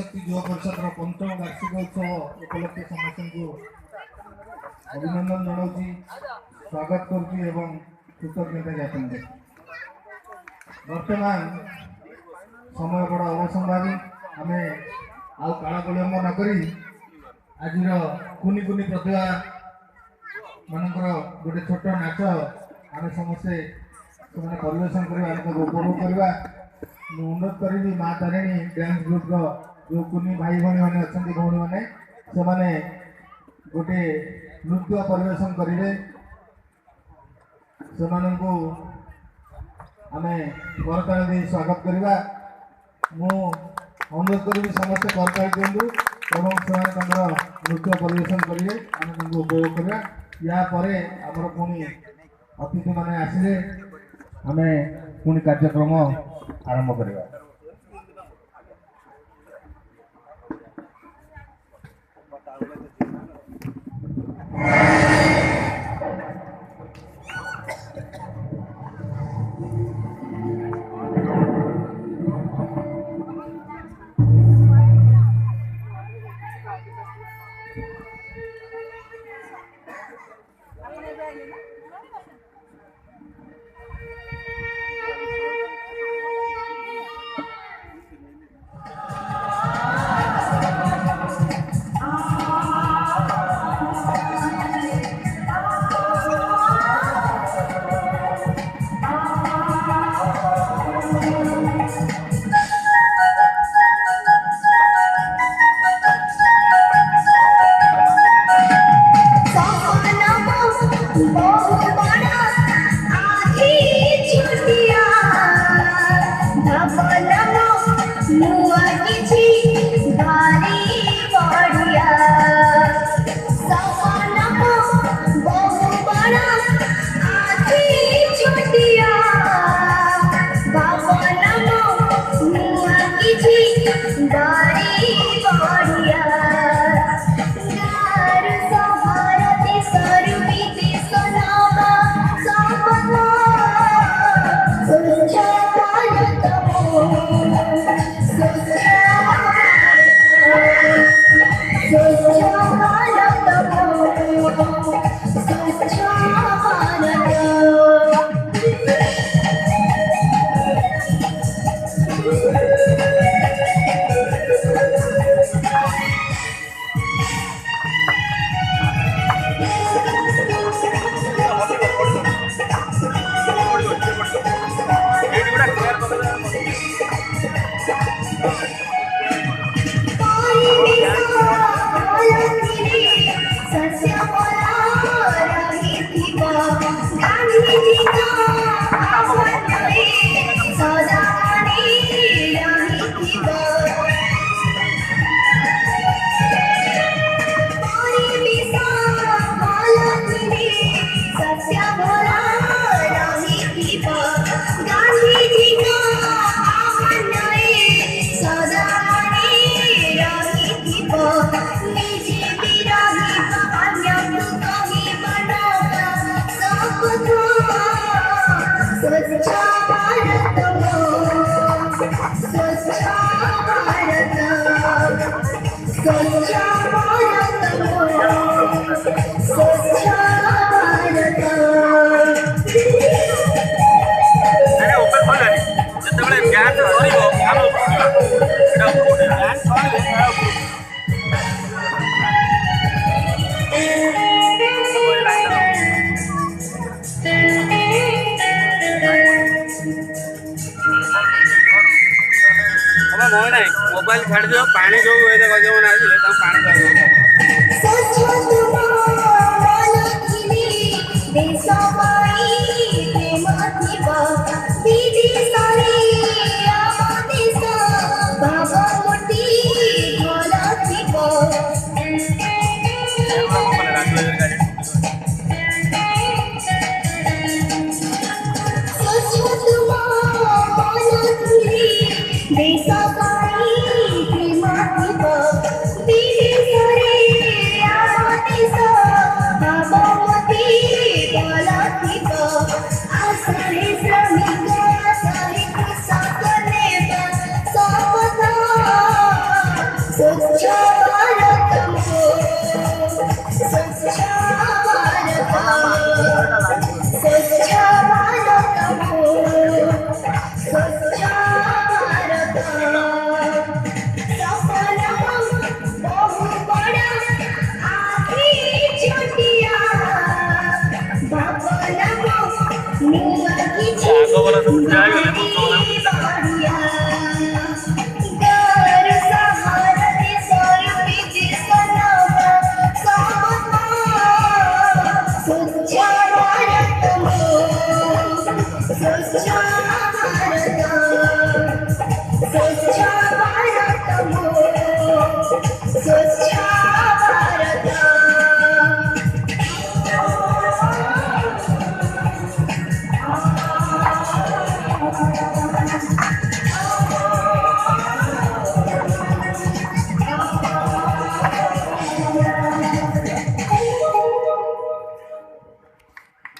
शक्ति युवा परिषद पंचम वार्षिक उत्सव उपलक्षे समस्त को अभिनंदन जनाऊँ स्वागत करुँच कृतज्ञता ज्ञापन बर्तमान समय बड़ा अवसंभावी आम आउ काल विलंब नक आज कुनी कुनी प्रतिभा मानकर गोटे छोट नाच आम समस्ते परिवेशन करवा उपभोग करवा अनुरोध करी माँ तारिणी डांस ग्रुप जो कुनी भाई भाई मैंने अच्छा भौणी मैंने से गोटे नृत्य परिवेशन करेंगे से आम करताल दे स्वागत करवा मु अनुरोध करी समस्ते करताल दिंतु एवं से नृत्य परिवेशन करेंगे आम उपभोग करवा या आमर पुणी अतिथि मैंने आसिले आम पुणी कार्यक्रम आरंभ करवा। मोबाइल छाड़ दियो पानी जो हुए देखो जो ना आइले त पानी दीदी सारी आवा देसा बाबा